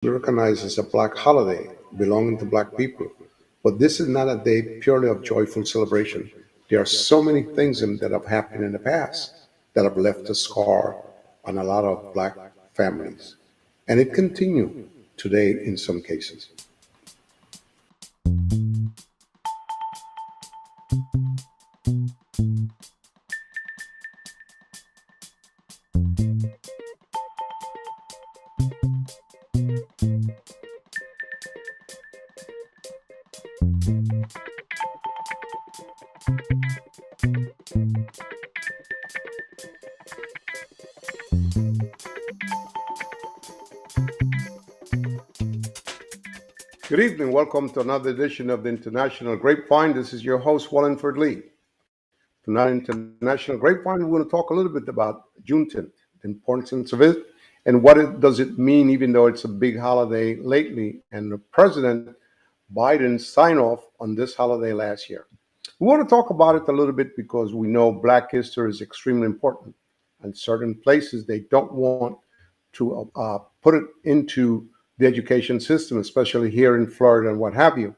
recognized as a black holiday belonging to black people. But this is not a day purely of joyful celebration. There are so many things that have happened in the past that have left a scar on a lot of black families. And it continues today in some cases. Good evening. Welcome to another edition of the International Grapevine. This is your host, Wallingford Lee. Tonight, International Grapevine, we're going to talk a little bit about Juneteenth, the importance of it, and what does it mean, even though it's a big holiday lately, and the President Biden signed off on this holiday last year. We want to talk about it a little bit because we know Black history is extremely important. And certain places, they don't want to put it into the education system, especially here in Florida and what have you.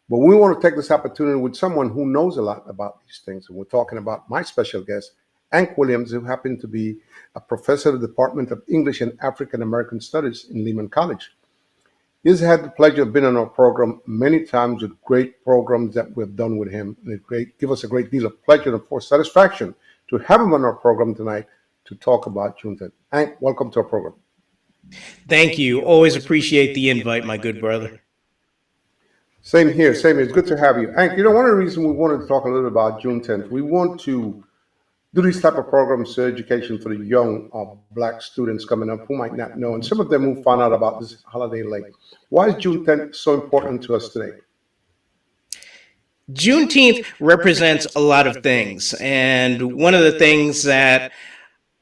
But we want to take this opportunity with someone who knows a lot about these things. And we're talking about my special guest, Hank Williams, who happened to be a professor of the Department of English and African American Studies in Lehman College. He's had the pleasure of being on our program many times with great programs that we've done with him. And it give us a great deal of pleasure and, of course, satisfaction to have him on our program tonight to talk about Juneteenth. Hank, welcome to our program. Thank you. Always appreciate the invite, my good brother. Same here. Same here. It's good to have you. Hank, one of the reasons we wanted to talk a little about Juneteenth, we want to do these type of programs for education for the young Black students coming up who might not know, and some of them who found out about this holiday late. Why is Juneteenth so important to us today? Juneteenth represents a lot of things, and one of the things that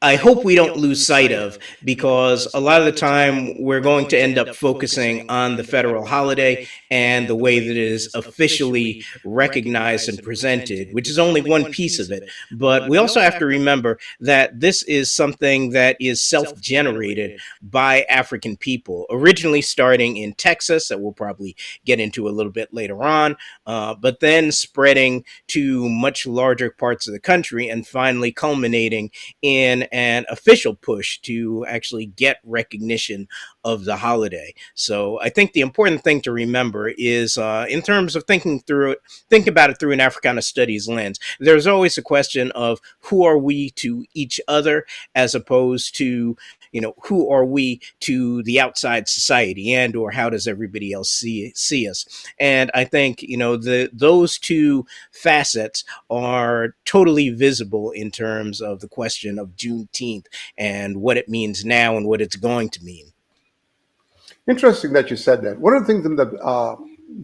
I hope we don't lose sight of, because a lot of the time we're going to end up focusing on the federal holiday and the way that it is officially recognized and presented, which is only one piece of it. But we also have to remember that this is something that is self-generated by African people, originally starting in Texas, that we'll probably get into a little bit later on, but then spreading to much larger parts of the country and finally culminating in an official push to actually get recognition of the holiday. So I think the important thing to remember is in terms of thinking about it through an Africana studies lens, there's always a question of who are we to each other as opposed to, who are we to the outside society, and or how does everybody else see us? And I think, those two facets are totally visible in terms of the question of Juneteenth and what it means now and what it's going to mean. Interesting that you said that. One of the things that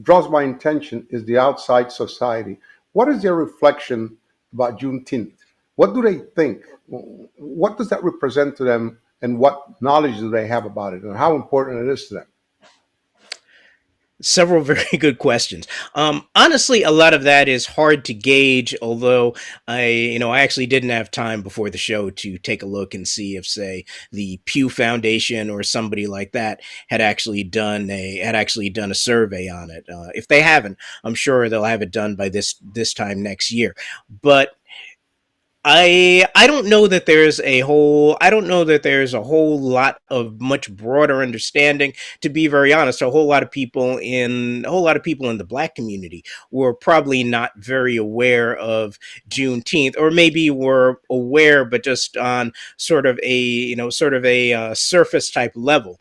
draws my attention is the outside society. What is their reflection about Juneteenth? What do they think? What does that represent to them, and what knowledge do they have about it, and how important it is to them? Several very good questions. Honestly, a lot of that is hard to gauge, although I actually didn't have time before the show to take a look and see if, say, the Pew Foundation or somebody like that had actually done a survey on it. If they haven't, I'm sure they'll have it done by this time next year. But I don't know that there's a whole lot of much broader understanding. To be very honest, a whole lot of people in the Black community were probably not very aware of Juneteenth, or maybe were aware but just on sort of a surface type level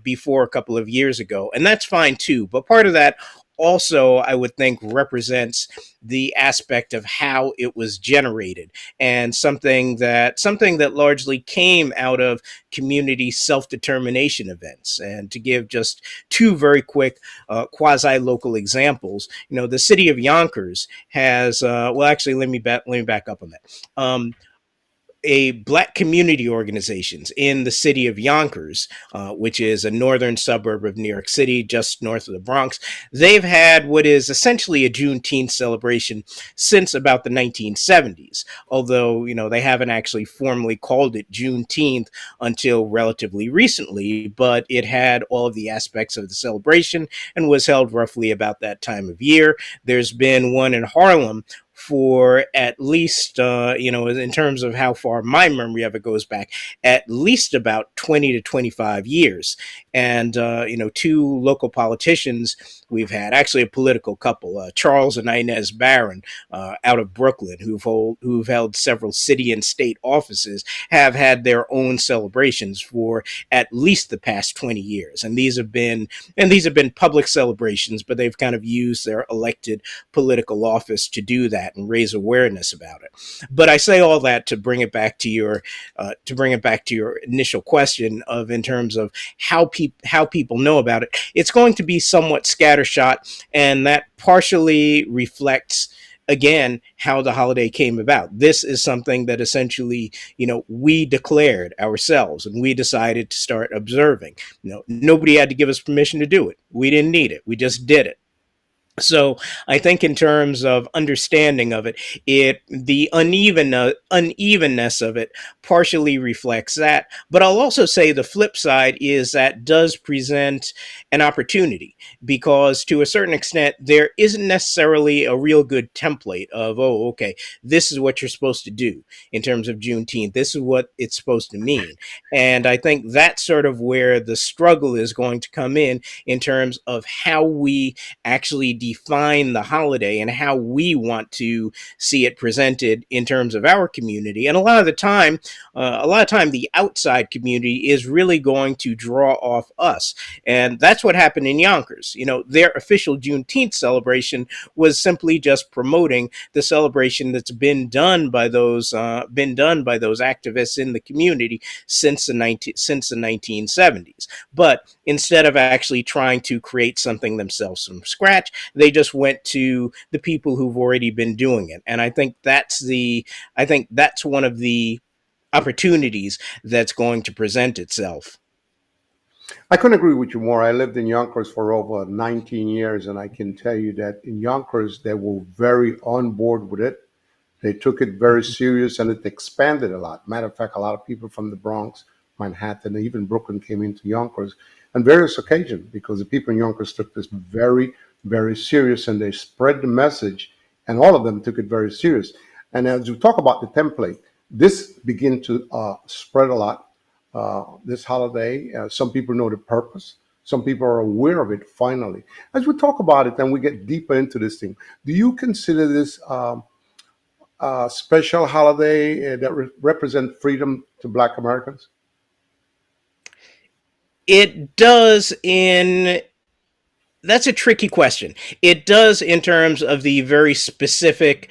before a couple of years ago, and that's fine too. But part of that also, I would think, represents the aspect of how it was generated, and something that largely came out of community self-determination events. And to give just two very quick quasi-local examples, the city of Yonkers has actually, let me back up on that. black community organizations in the city of Yonkers, which is a northern suburb of New York City, just north of the Bronx. They've had what is essentially a Juneteenth celebration since about the 1970s, although, they haven't actually formally called it Juneteenth until relatively recently, but it had all of the aspects of the celebration and was held roughly about that time of year. There's been one in Harlem for at least, in terms of how far my memory of it goes back, at least about 20 to 25 years. And, two local politicians we've had, actually a political couple, Charles and Inez Barron, out of Brooklyn, who've held several city and state offices, have had their own celebrations for at least the past 20 years. And these have been public celebrations, but they've kind of used their elected political office to do that and raise awareness about it. But I say all that to bring it back to your initial question of, in terms of how people know about it. It's going to be somewhat scattershot, and that partially reflects, again, how the holiday came about. This is something that essentially, we declared ourselves and we decided to start observing. Nobody had to give us permission to do it. We didn't need it. We just did it. So I think in terms of understanding of it, the unevenness of it partially reflects that. But I'll also say the flip side is that does present an opportunity, because to a certain extent, there isn't necessarily a real good template of, oh, okay, this is what you're supposed to do in terms of Juneteenth. This is what it's supposed to mean. And I think that's sort of where the struggle is going to come in terms of how we actually define the holiday and how we want to see it presented in terms of our community. And a lot of the time, the outside community is really going to draw off us. And that's what happened in Yonkers. Their official Juneteenth celebration was simply just promoting the celebration that's been done by those activists in the community since the 1970s. But instead of actually trying to create something themselves from scratch, they just went to the people who've already been doing it. And I think that's one of the opportunities that's going to present itself. I couldn't agree with you more. I lived in Yonkers for over 19 years, and I can tell you that in Yonkers, they were very on board with it. They took it very serious, and it expanded a lot. Matter of fact, a lot of people from the Bronx, Manhattan, even Brooklyn came into Yonkers on various occasions, because the people in Yonkers took this very, very serious, and they spread the message, and all of them took it very serious. And as you talk about the template, this began to spread a lot. This holiday, some people know the purpose. Some people are aware of it finally. As we talk about it and we get deeper into this thing, do you consider this special holiday that represent freedom to Black Americans? It does that's a tricky question. It does in terms of the very specific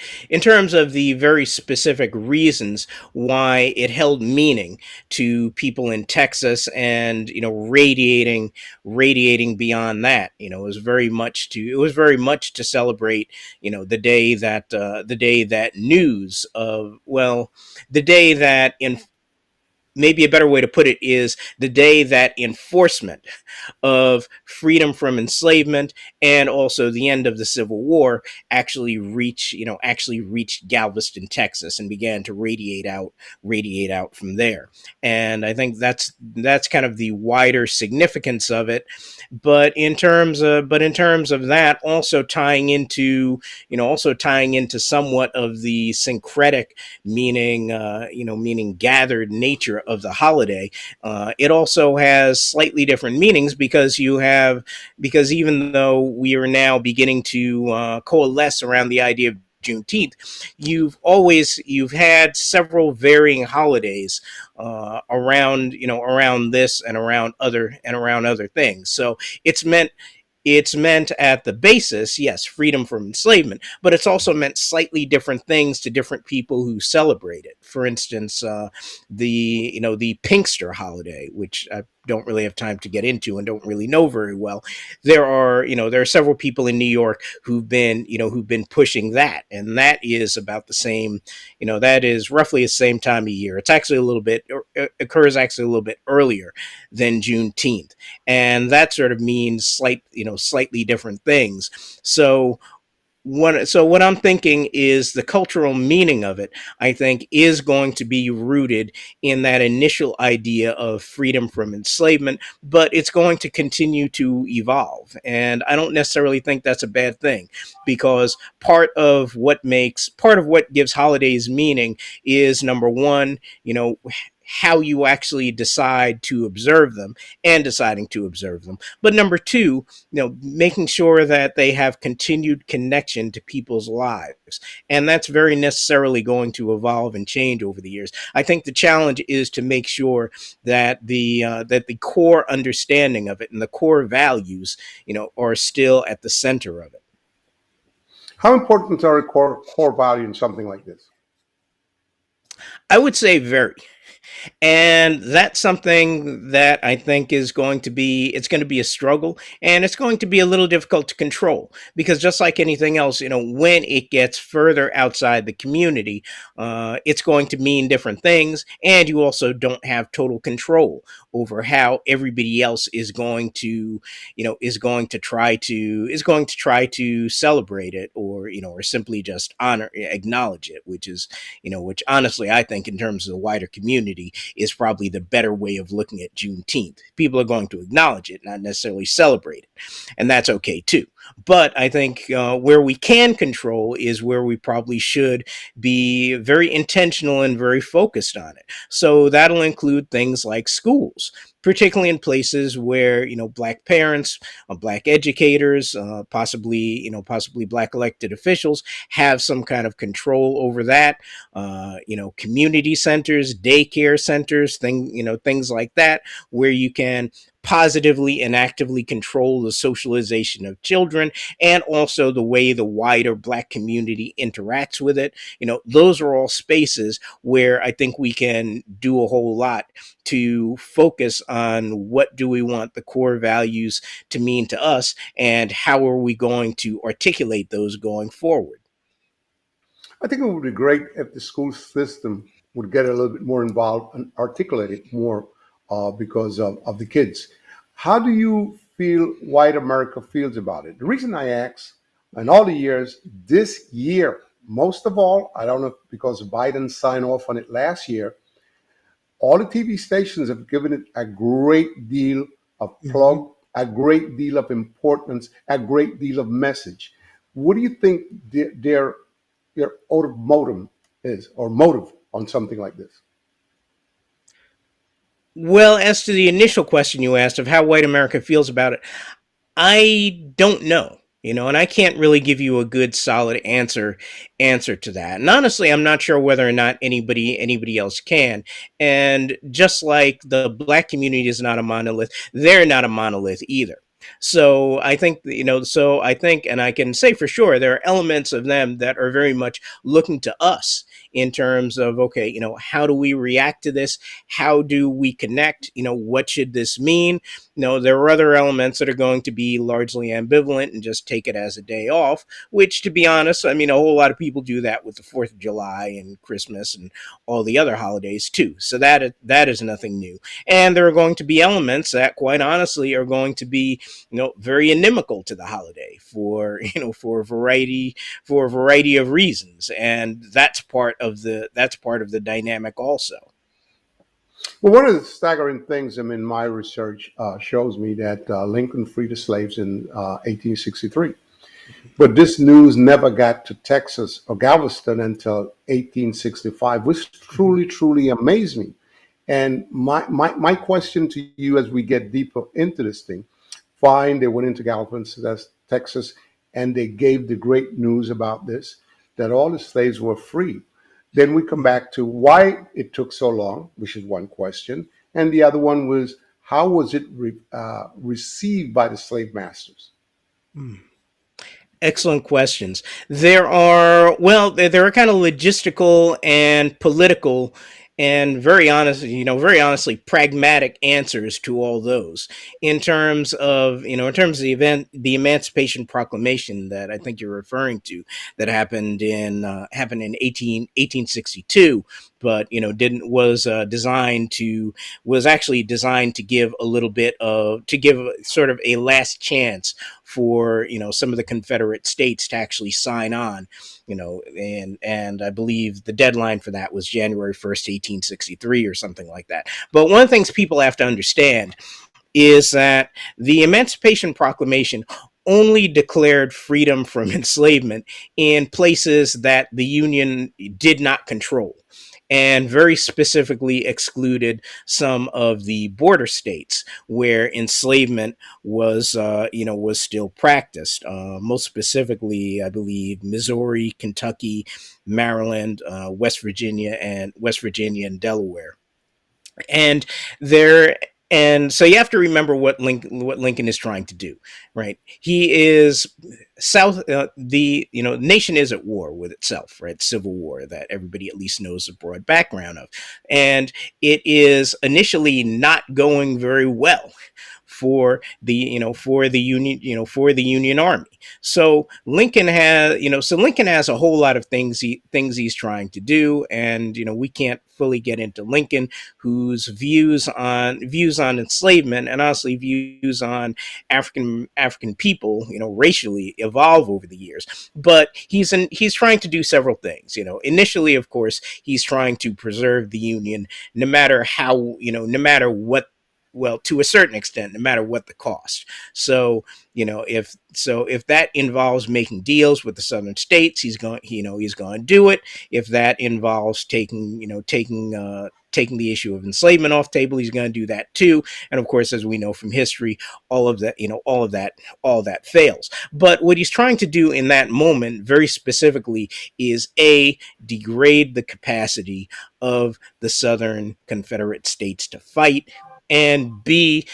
reasons why it held meaning to people in Texas, and radiating beyond that. It was very much to celebrate the day that maybe a better way to put it is the day that enforcement of freedom from enslavement and also the end of the Civil War actually reached Galveston, Texas, and began to radiate out from there. And I think that's kind of the wider significance of it. But in terms of that, also tying into somewhat of the syncretic meaning gathered nature of the holiday, it also has slightly different meanings, because even though we are now beginning to coalesce around the idea of Juneteenth, you've had several varying holidays around this and around other things. So it's meant at the basis, yes, freedom from enslavement, but it's also meant slightly different things to different people who celebrate it. For instance, the Pinkster holiday, which don't really have time to get into and don't really know very well. There are several people in New York who've been pushing that, and that is about the same. That is roughly the same time of year. It's actually a little bit occurs actually a little bit earlier than Juneteenth, and that sort of means slightly different things. So what I'm thinking is the cultural meaning of it, I think, is going to be rooted in that initial idea of freedom from enslavement, but it's going to continue to evolve. And I don't necessarily think that's a bad thing, because part of what gives holidays meaning is, number one, how you actually decide to observe them and deciding to observe them. But number two, making sure that they have continued connection to people's lives. And that's very necessarily going to evolve and change over the years. I think the challenge is to make sure that the core understanding of it and the core values, are still at the center of it. How important are a core value in something like this? I would say very. And that's something that I think it's going to be a struggle, and it's going to be a little difficult to control, because just like anything else, when it gets further outside the community, it's going to mean different things, and you also don't have total control over how everybody else is going to try to celebrate it, or simply just acknowledge it, which honestly I think, in terms of the wider community, is probably the better way of looking at Juneteenth. People are going to acknowledge it, not necessarily celebrate it, and that's okay too. But I think where we can control is where we probably should be very intentional and very focused on it. So that'll include things like schools, particularly in places where black parents, black educators, possibly black elected officials have some kind of control over that. Community centers, daycare centers, things like that, where you can positively and actively control the socialization of children, and also the way the wider black community interacts with it. Those are all spaces where I think we can do a whole lot to focus on what do we want the core values to mean to us, and how are we going to articulate those going forward. I think it would be great if the school system would get a little bit more involved and articulate it more because of the kids. How do you feel white America feels about it? The reason I ask, in all the years, this year, most of all, I don't know if because Biden signed off on it last year, all the TV stations have given it a great deal of Mhm. plug, a great deal of importance, a great deal of message. What do you think their motive is, or motive on something like this? Well, as to the initial question you asked of how white America feels about it, I don't know. And I can't really give you a good solid answer to that. And honestly, I'm not sure whether or not anybody else can. And just like the black community is not a monolith, they're not a monolith either. So I think, and I can say for sure, there are elements of them that are very much looking to us in terms of, okay, how do we react to this? How do we connect? What should this mean? There are other elements that are going to be largely ambivalent and just take it as a day off, which, to be honest, I mean, a whole lot of people do that with the 4th of July and Christmas and all the other holidays too. So that is nothing new. And there are going to be elements that, quite honestly, are going to be, very inimical to the holiday for a variety of reasons. And that's part of the dynamic also. Well, one of the staggering things, I mean, my research shows me that Lincoln freed the slaves in 1863. But this news never got to Texas or Galveston until 1865, which truly, truly amazed me. And my question to you as we get deeper into this thing, fine, they went into Galveston, that's Texas, and they gave the great news about this, that all the slaves were free. Then we come back to why it took so long, which is one question. And the other one was, how was it received by the slave masters? Excellent questions. There are kind of logistical and political and very honest, very honestly, pragmatic answers to all those. In terms of, the Emancipation Proclamation that I think you're referring to, that happened in 1862, but didn't was designed to was actually designed to give a little bit of to give sort of a last chance for some of the Confederate states to actually sign on, and I believe the deadline for that was January 1st, 1863, or something like that. But one of the things people have to understand is that the Emancipation Proclamation only declared freedom from enslavement in places that the Union did not control, and very specifically excluded some of the border states where enslavement was still practiced. Most specifically, I believe Missouri, Kentucky, Maryland, West Virginia, and Delaware. And there and so you have to remember what Lincoln is trying to do, right? He is South the nation is at war with itself, right? Civil war that everybody at least knows the broad background of, and it is initially not going very well for the Union Army. So Lincoln has a whole lot of things he's trying to do, and we can't fully get into Lincoln, whose views on enslavement, and honestly views on African people, racially, evolve over the years. But he's trying to do several things. Initially, of course, he's trying to preserve the Union, no matter what, well, to a certain extent, no matter what the cost. So, if that involves making deals with the southern states, he's going to do it. If that involves taking the issue of enslavement off the table, he's going to do that too. And of course, as we know from history, all of that fails. But what he's trying to do in that moment, very specifically, is degrade the capacity of the Southern Confederate states to fight, and B,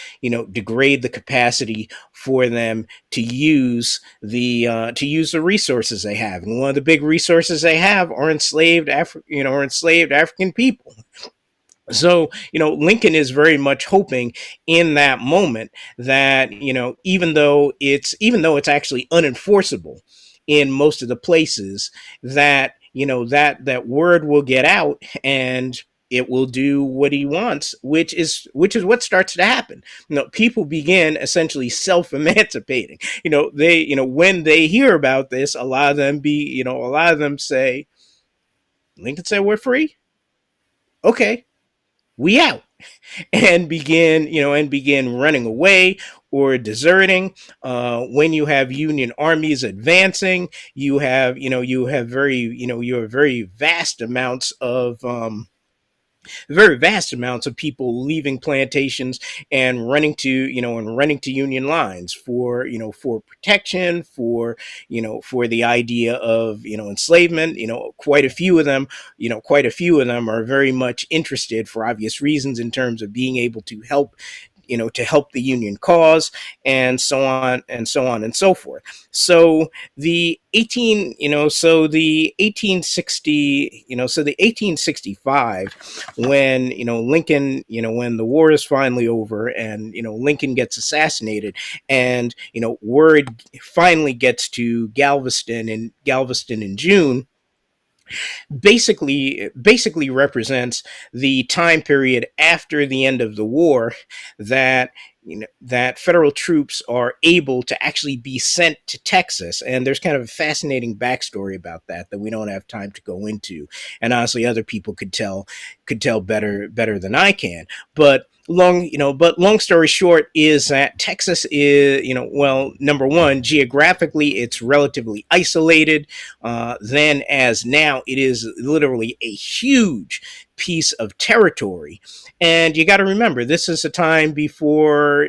degrade the capacity for them to use the resources they have. And one of the big resources they have are enslaved African people. So, Lincoln is very much hoping in that moment that, even though it's actually unenforceable in most of the places, that, that word will get out, and it will do what he wants, which is what starts to happen. People begin essentially self-emancipating. When they hear about this, a lot of them say, Lincoln said we're free. Okay, we out. And begin running away or deserting. When you have Union armies advancing, you have very vast amounts of people leaving plantations and running to Union lines for protection, for the idea of enslavement. Quite a few of them are very much interested, for obvious reasons, in terms of being able to help the Union cause, and so on and so forth. So the 1865, when Lincoln, when the war is finally over, and Lincoln gets assassinated, and word finally gets to Galveston in June, basically represents the time period after the end of the war, that that federal troops are able to actually be sent to Texas. And there's kind of a fascinating backstory about that we don't have time to go into, and honestly other people could tell better than I can. But long story short is that Texas is, well, number one, geographically it's relatively isolated. Then as now, it is literally a huge piece of territory. And you got to remember, this is a time before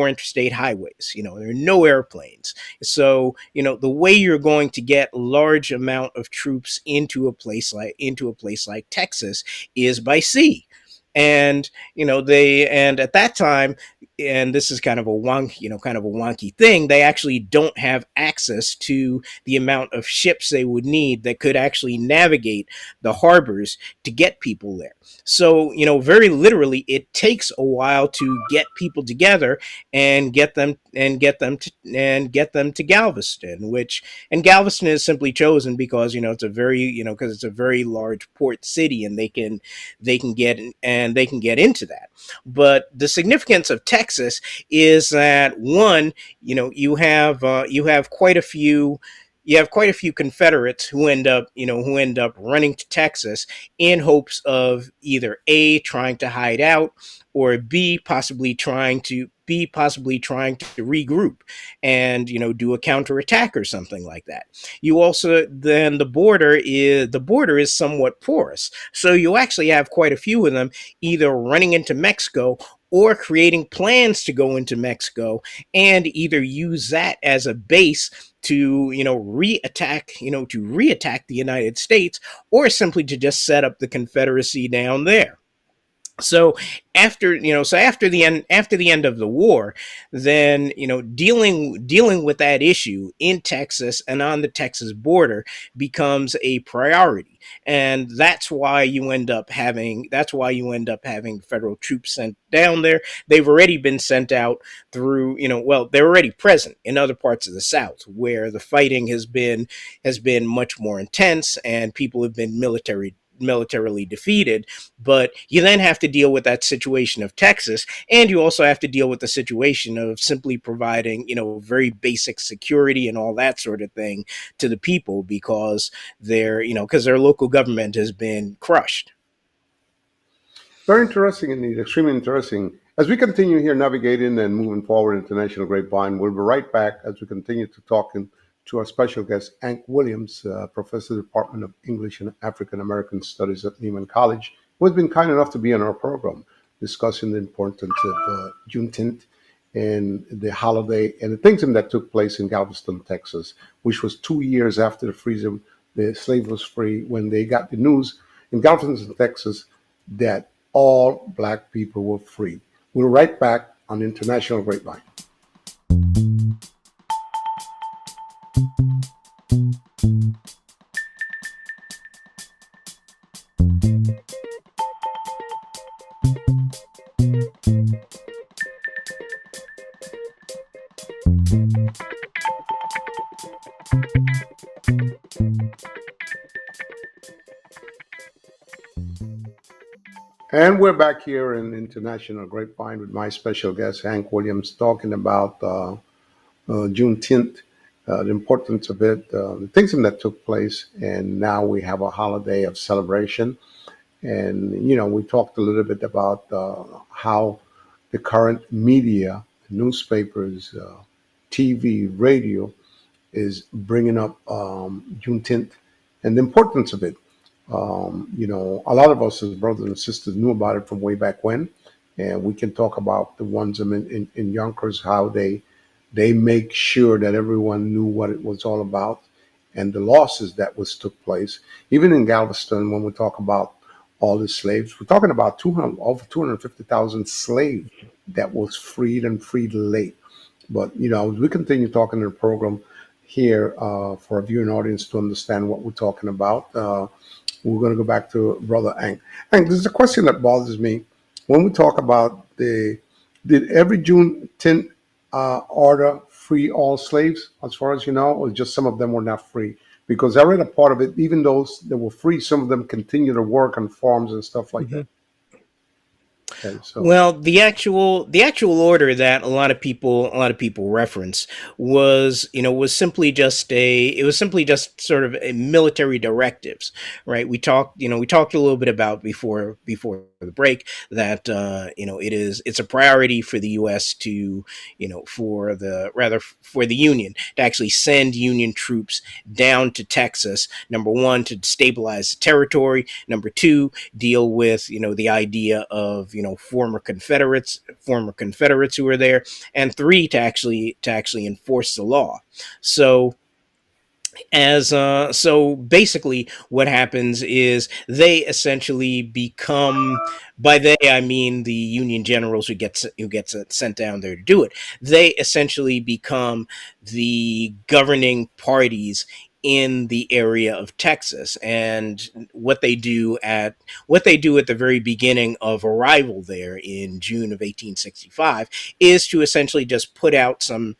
interstate highways. There are no airplanes. So, the way you're going to get large amount of troops into a place like Texas is by sea. And at that time, and this is kind of a wonky thing, they actually don't have access to the amount of ships they would need that could actually navigate the harbors to get people there. So, very literally, it takes a while to get people together and get them to Galveston, which and Galveston is simply chosen because it's a very because it's a very large port city, and they can get into that. But the significance of Texas is that one, you have quite a few Confederates who end up running to Texas in hopes of either A, trying to hide out, or B, possibly trying to regroup and do a counterattack or something like that. You also then the border is somewhat porous, so you actually have quite a few of them either running into Mexico or creating plans to go into Mexico and either use that as a base to reattack the United States, or simply to just set up the Confederacy down there. So after the end of the war, then dealing with that issue in Texas and on the Texas border becomes a priority, and that's why you end up having federal troops sent down there. They've already been sent out through they're already present in other parts of the South where the fighting has been much more intense and people have been militarily defeated. But you then have to deal with that situation of Texas, and you also have to deal with the situation of simply providing very basic security and all that sort of thing to the people because their local government has been crushed. Very interesting indeed, extremely interesting. As we continue here navigating and moving forward International Grapevine, we'll be right back as we continue to talking to our special guest, Hank Williams, Professor of the Department of English and African American Studies at Lehman College, who has been kind enough to be on our program, discussing the importance of Juneteenth and the holiday and the things that took place in Galveston, Texas, which was 2 years after the slave was free, when they got the news in Galveston, Texas, that all black people were free. We'll be right back on International Grapevine. And we're back here in International Grapevine with my special guest, Hank Williams, talking about Juneteenth, the importance of it, the things that took place. And now we have a holiday of celebration. And, we talked a little bit about how the current media, newspapers, TV, radio, is bringing up Juneteenth and the importance of it. A lot of us as brothers and sisters knew about it from way back when, and we can talk about the ones in Yonkers, how they make sure that everyone knew what it was all about and the losses that was took place. Even in Galveston, when we talk about all the slaves, we're talking about over 250,000 slaves that was freed and freed late. But, as we continue talking in the program here for a viewing audience to understand what we're talking about, we're going to go back to Brother Hank. Hank, there's a question that bothers me. When we talk about did every June 10th order free all slaves, as far as you know, or just some of them were not free? Because I read a part of it, even those that were free, some of them continue to work on farms and stuff like that. Okay, so. Well, the actual order that a lot of people reference was simply just sort of a military directives, right? We talked a little bit about before the break that it's a priority for the U.S. to for the Union to actually send Union troops down to Texas. Number one, to stabilize the territory. Number two, deal with the idea of former Confederates who were there, and three, to actually enforce the law. So as so basically what happens is they essentially become, by they I mean the Union generals who gets sent down there to do it. They essentially become the governing parties in the area of Texas. And what they do at the very beginning of arrival there in June of 1865 is to essentially just put out some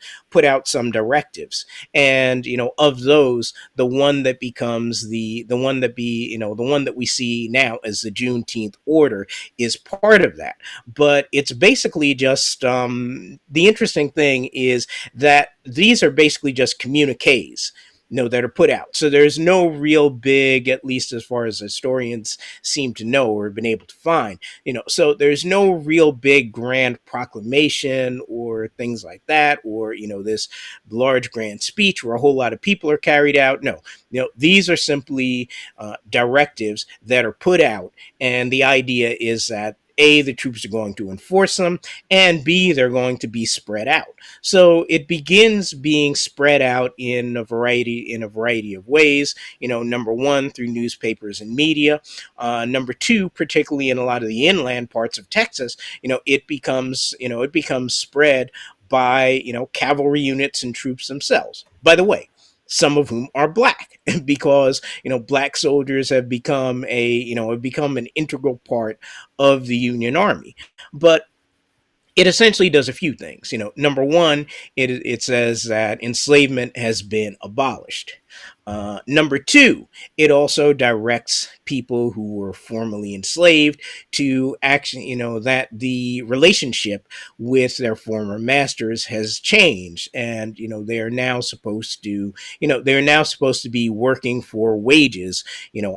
directives. And of those, the one that becomes the one that be the one that we see now as the Juneteenth order is part of that. But it's basically just the interesting thing is that these are basically just communiques that are put out. So there's no real big, at least as far as historians seem to know or have been able to find, so there's no real big grand proclamation or things like that, or this large grand speech where a whole lot of people are carried out. No, these are simply directives that are put out, and the idea is that A, the troops are going to enforce them, and B, they're going to be spread out. So it begins being spread out in a variety of ways. Number one, through newspapers and media. Number two, particularly in a lot of the inland parts of Texas, it becomes spread by cavalry units and troops themselves. By the way, some of whom are black, because black soldiers have become an integral part of the Union Army. But it essentially does a few things. Number one, it says that enslavement has been abolished. Number two, it also directs people who were formerly enslaved to action, that the relationship with their former masters has changed, and they're now supposed to be working for wages,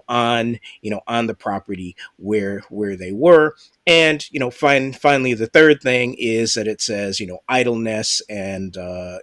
on the property where they were. And finally, the third thing is that it says idleness and I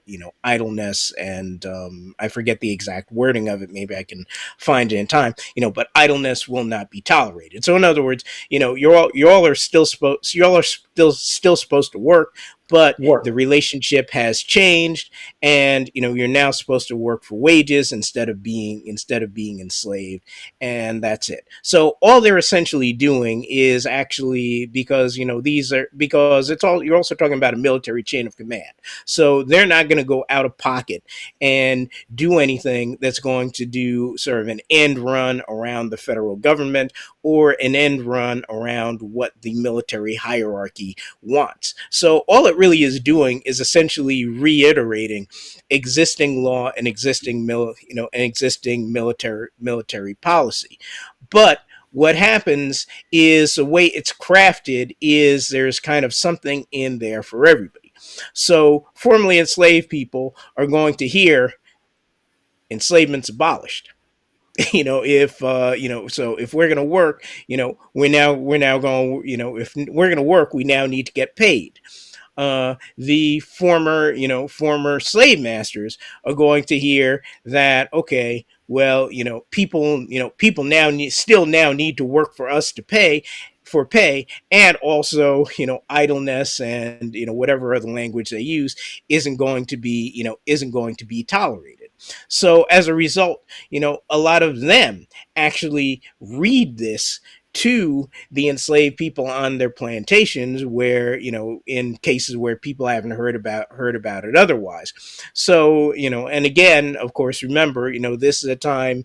forget the exact wording of it. Maybe I can find it in time. But idleness will not be tolerated. So in other words, you all are still supposed to work, but the Work. relationship has changed, and you're now supposed to work for wages instead of being enslaved, and that's it. So all they're essentially doing is actually, because it's all, you're also talking about a military chain of command. So they're not going to go out of pocket and do anything that's going to do sort of an end run around the federal government, or an end run around what the military hierarchy wants. So all it really is doing is essentially reiterating existing law and existing military policy. But what happens is, the way it's crafted is, there's kind of something in there for everybody. So formerly enslaved people are going to hear enslavement's abolished. So if we're going to work, we're now going, if we're going to work, we now need to get paid. The former slave masters are going to hear that, okay, well, people now need to work for us to pay, and also, idleness and whatever other language they use isn't going to be tolerated. So as a result, a lot of them actually read this to the enslaved people on their plantations, where, in cases where people haven't heard about it otherwise. So, and again, of course, remember, this is a time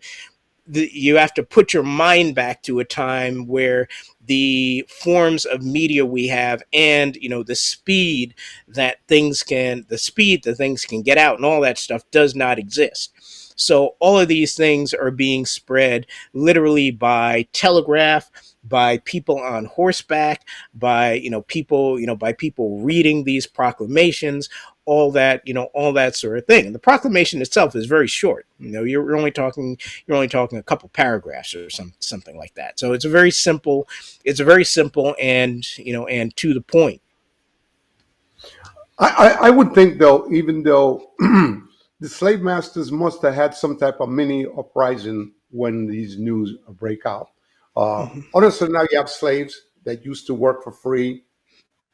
you have to put your mind back to a time where the forms of media we have, and the speed that things can get out and all that stuff does not exist. So all of these things are being spread literally by telegraph, by people on horseback, by people reading these proclamations, all that sort of thing. And the proclamation itself is very short. You're only talking a couple paragraphs or something like that. So it's very simple and to the point. I would think, though, even though the slave masters must have had some type of mini uprising when these news break out. Mhm. Honestly, now you have slaves that used to work for free,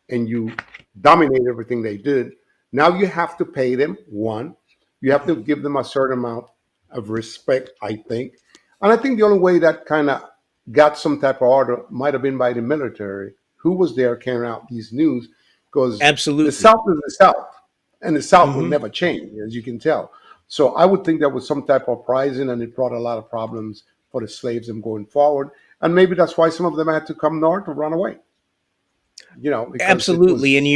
and you dominate everything they did. Now you have to pay them. One, you have to give them a certain amount. of respect, I think. And I think the only way that kind of got some type of order might have been by the military who was there carrying out these news, because the Absolutely. South is the South, and the South will Hmm. never change, as you can tell. So I would think there was some type of uprising, and it brought a lot of problems for the slaves and going forward. And maybe that's why some of them had to come north or run away, because it Absolutely, was and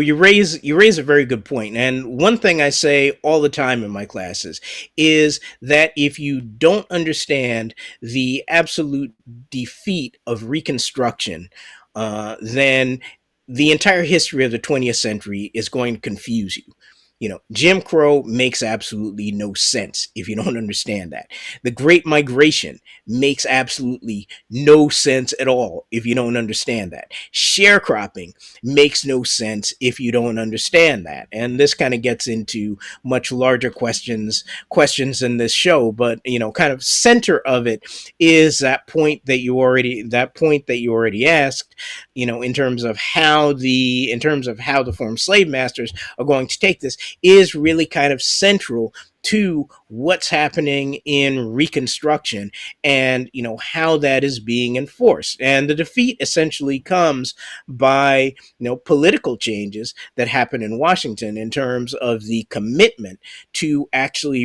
you raise a very good point. And one thing I say all the time in my classes is that if you don't understand the absolute defeat of Reconstruction, then the entire history of the 20th century is going to confuse you. Jim Crow makes absolutely no sense if you don't understand that. The Great Migration makes absolutely no sense at all if you don't understand that. Sharecropping makes no sense if you don't understand that. And this kind of gets into much larger questions in this show, but kind of center of it is that point that you already asked, in terms of how the former slave masters are going to take this, is really kind of central to what's happening in Reconstruction, and how that is being enforced. And the defeat essentially comes by political changes that happen in Washington in terms of the commitment to actually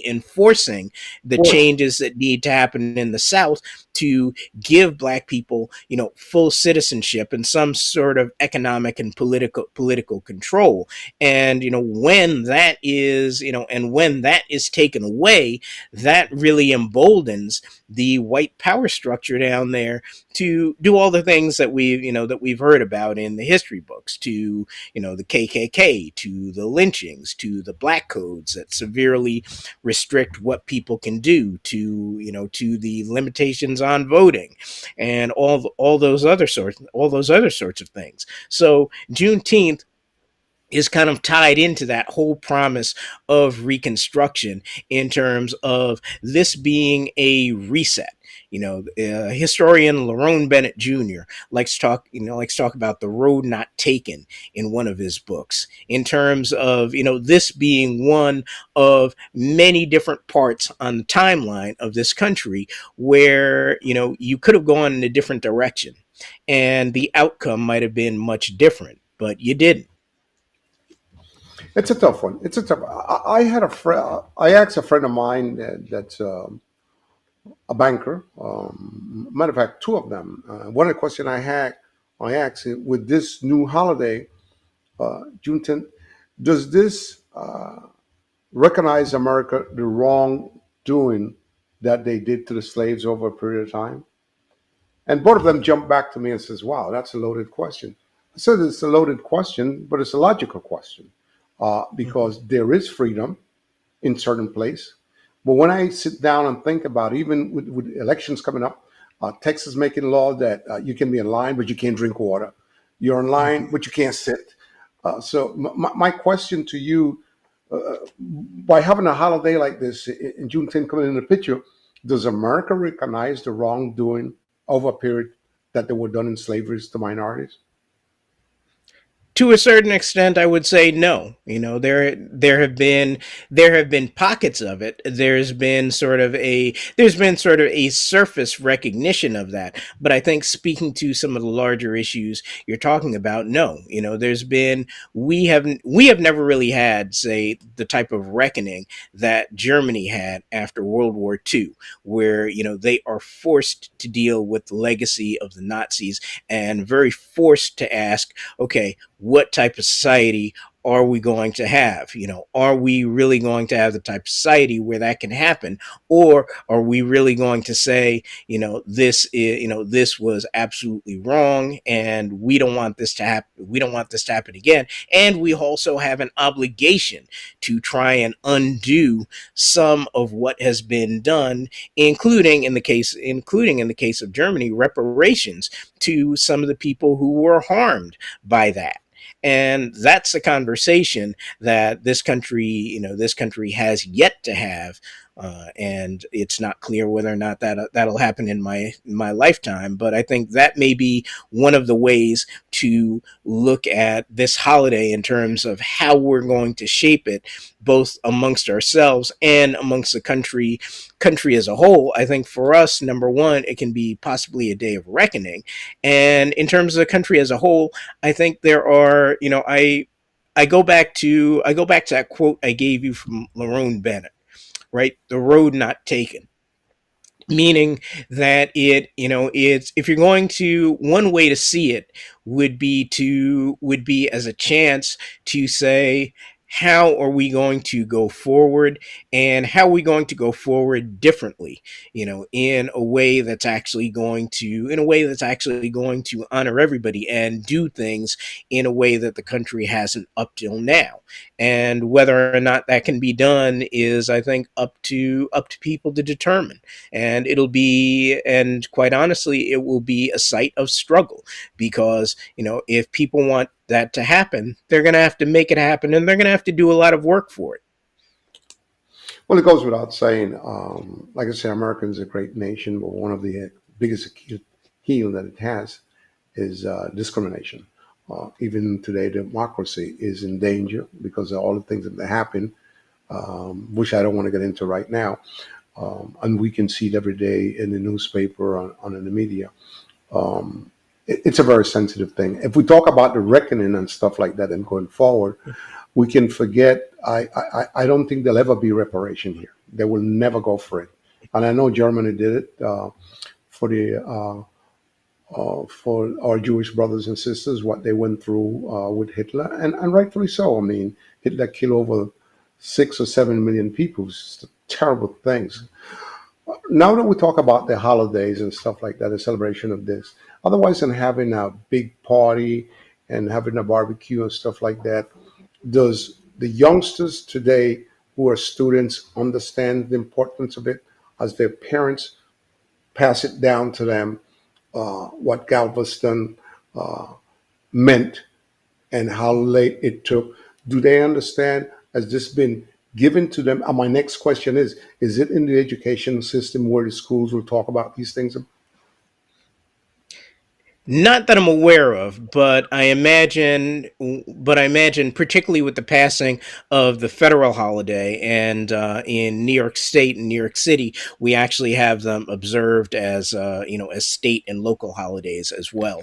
enforcing the forced. changes that need to happen in the South to give Black people full citizenship and some sort of economic and political control. And when that is taken away, that really emboldens the white power structure down there to do all the things that we've heard about in the history books, to the KKK, to the lynchings, to the black codes that severely restrict what people can do, to the limitations on voting, and all those other sorts of things. So Juneteenth is kind of tied into that whole promise of Reconstruction in terms of this being a reset. Historian Lerone Bennett Jr. likes to talk about the road not taken in one of his books, in terms of this being one of many different parts on the timeline of this country where you could have gone in a different direction, and the outcome might have been much different, but you didn't. It's a tough one. It's a tough. I had a friend. I asked a friend of mine that's a banker. Matter of fact, two of them. One of the questions I asked with this new holiday, Juneteenth, does this recognize America the wrongdoing that they did to the slaves over a period of time? And both of them jumped back to me and says, "Wow, that's a loaded question." I said, "It's a loaded question, but it's a logical question Mhm. because there is freedom in certain place. But when I sit down and think about, even with elections coming up, Texas making law that you can be in line, but you can't drink water. You're in line, Mhm. but you can't sit. So my question to you, by having a holiday like this in Juneteenth coming in the picture, does America recognize the wrongdoing over a period that they were done in slavery to minorities? To a certain extent, I would say no. There have been pockets of it. There's been sort of a surface recognition of that, but I think, speaking to some of the larger issues you're talking about, no. We have never really had, say, the type of reckoning that Germany had after World War II, where they are forced to deal with the legacy of the Nazis, and very forced to ask, okay, what type of society are we going to have? Are we really going to have the type of society where that can happen? Or are we really going to say, this was absolutely wrong, and we don't want this to happen. We don't want this to happen again. And we also have an obligation to try and undo some of what has been done, including in the case of Germany, reparations to some of the people who were harmed by that. And that's a conversation that this country has yet to have, and it's not clear whether or not that'll happen in my lifetime. But I think that may be one of the ways to look at this holiday in terms of how we're going to shape it, both amongst ourselves and amongst the country as a whole. I think for us, number one, it can be possibly a day of reckoning, and in terms of the country as a whole, I think there are, I go back to that quote I gave you from Lerone Bennett, right? The road not taken, meaning that it's, if you're going to, one way to see it would be as a chance to say, how are we going to go forward, and how are we going to go forward differently, in a way that's actually going to, honor everybody and do things in a way that the country hasn't up till now. And whether or not that can be done is, I think, up to people to determine. And and quite honestly, it will be a site of struggle, because if people want that to happen, they're going to have to make it happen, and they're going to have to do a lot of work for it. Well, it goes without saying, like I say, America's a great nation, but one of the biggest heel that it has is discrimination. Even today, democracy is in danger because of all the things that happen, which I don't want to get into right now. And we can see it every day in the newspaper, on in the media. It's a very sensitive thing. If we talk about the reckoning and stuff like that and going forward, we can forget. I don't think there'll ever be reparation here. They will never go for it. And I know Germany did it for for our Jewish brothers and sisters, what they went through with Hitler, and rightfully so. I mean, Hitler killed over 6 or 7 million people. It's terrible things. Now that we talk about the holidays and stuff like that, the celebration of this, otherwise than having a big party and having a barbecue and stuff like that, does the youngsters today who are students understand the importance of it as their parents pass it down to them, what Galveston meant and how late it took? Do they understand? Has this been given to them? And my next question is it in the education system where the schools will talk about these things? Not that I'm aware of, but I imagine, particularly with the passing of the federal holiday, and in New York State and New York City, we actually have them observed as as state and local holidays as well.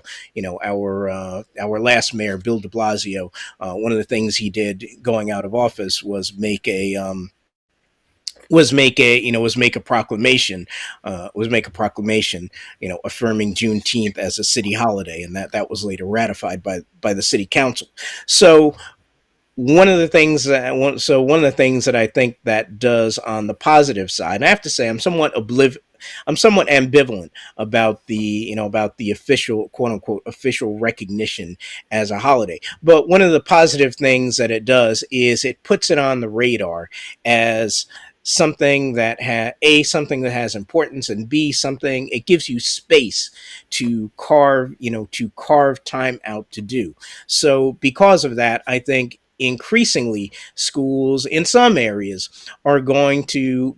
Our last mayor, Bill De Blasio, one of the things he did going out of office was make a proclamation, affirming Juneteenth as a city holiday, and that was later ratified by the city council. So one of the things that I think that does on the positive side, I have to say, I'm somewhat ambivalent about the official, quote unquote, official recognition as a holiday. But one of the positive things that it does is it puts it on the radar as something that has importance, and B, something, it gives you space to carve time out to do. So because of that, I think increasingly schools in some areas are going to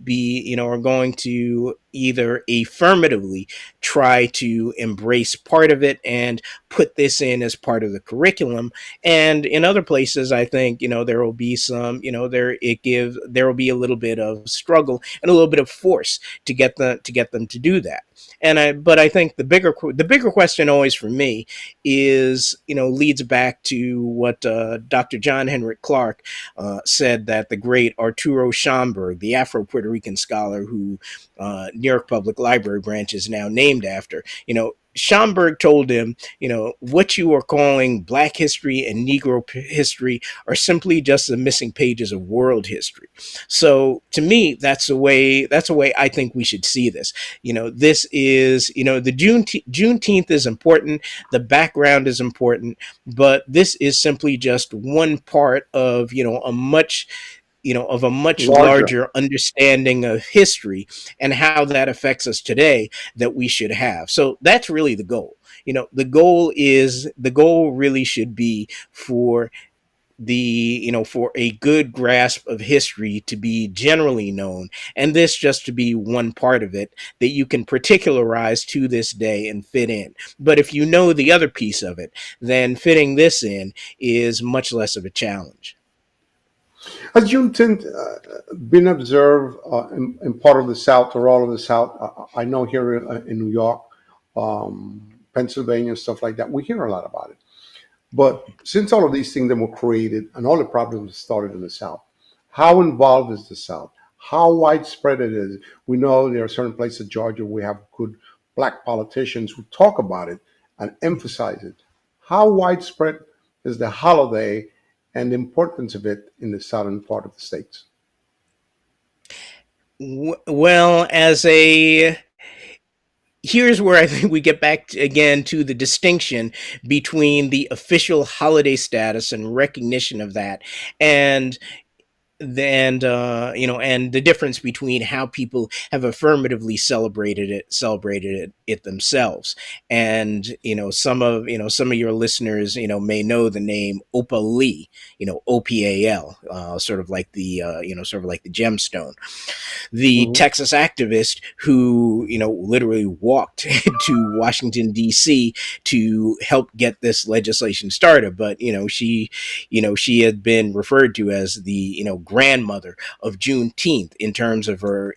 either affirmatively try to embrace part of it and put this in as part of the curriculum, and in other places, I think there will be there will be a little bit of struggle and a little bit of force to get them to do that. But I think the bigger question always for me is, leads back to what Dr. John Henrik Clarke said, that the great Arturo Schomburg, the Afro-Puerto Rican scholar who New York Public Library branch is now named after, Schomburg told him, what you are calling Black history and Negro history are simply just the missing pages of world history. So to me, that's the way I think we should see this. This is, the Juneteenth is important. The background is important, but this is simply just one part of, a much Larger. larger understanding of history and how that affects us today that we should have. So that's really the goal. The goal really should be for for a good grasp of history to be generally known, and this just to be one part of it that you can particularize to this day and fit in. But if you know the other piece of it, then fitting this in is much less of a challenge. Has Juneteenth been observed in part of the South or all of the South? I know here in New York, Pennsylvania, stuff like that, we hear a lot about it. But since all of these things that were created and all the problems started in the South, how involved is the South? How widespread it is? We know there are certain places in Georgia we have good black politicians who talk about it and emphasize it. How widespread is the holiday and the importance of it in the southern part of the states? Well, here's where I think we get back again to the distinction between the official holiday status and recognition of that, and and the difference between how people have affirmatively celebrated it themselves. And some of your listeners may know the name Opal Lee, OPAL, sort of like the gemstone, the Hmm. Texas activist who literally walked to Washington D.C. to help get this legislation started. But she had been referred to as the grandmother of Juneteenth in terms of her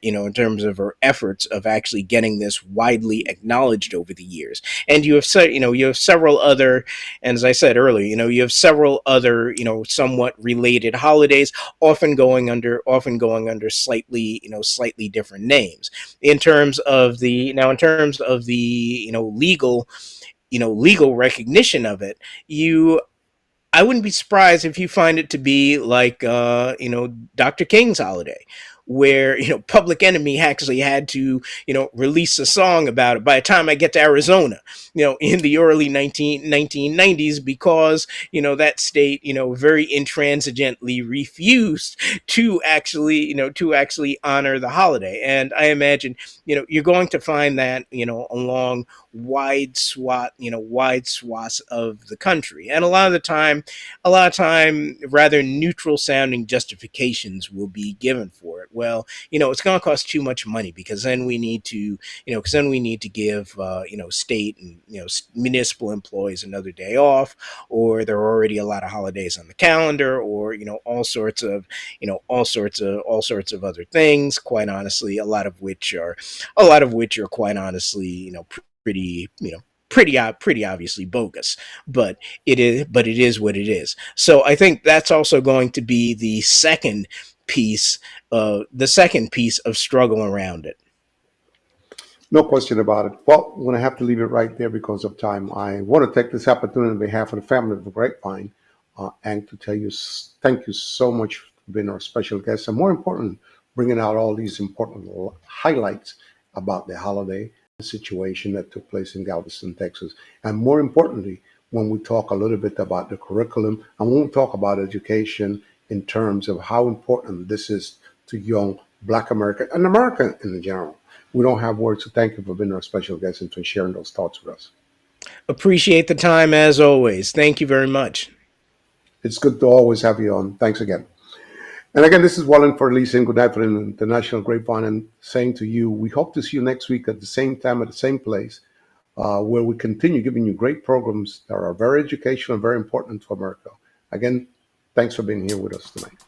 efforts of actually getting this widely acknowledged over the years. And you have several other, and as I said earlier, you have several other somewhat related holidays, often going under slightly different names. In terms of the legal recognition of it, you I wouldn't be surprised if you find it to be like Dr. King's holiday, where Public Enemy actually had to release a song about it by the time I get to Arizona, in the early 1990s, because that state very intransigently refused to actually honor the holiday. And I imagine you're going to find that along wide swaths of the country. And a lot of time rather neutral sounding justifications will be given for it. Well, it's going to cost too much money, because then we need to give state and municipal employees another day off, or there are already a lot of holidays on the calendar, or all sorts of other things, quite honestly, a lot of which are quite honestly pretty pretty obviously bogus. But it is what it is. So I think that's also going to be piece the second piece of struggle around it. No question about it. Well, I'm going to have to leave it right there because of time. I want to take this opportunity on behalf of the family of the Grapevine and to tell you thank you so much for being our special guest, and more important, bringing out all these important highlights about the holiday situation that took place in Galveston, Texas. And more importantly, when we talk a little bit about the curriculum and when we talk about education in terms of how important this is to young Black America and America in general. We don't have words to thank you for being our special guest and for sharing those thoughts with us. Appreciate the time as always. Thank you very much. It's good to always have you on. Thanks again. And again, this is Wallingford Lee saying good night for the International Grapevine and saying to you, we hope to see you next week at the same time at the same place, where we continue giving you great programs that are very educational and very important to America. Again, thanks for being here with us tonight.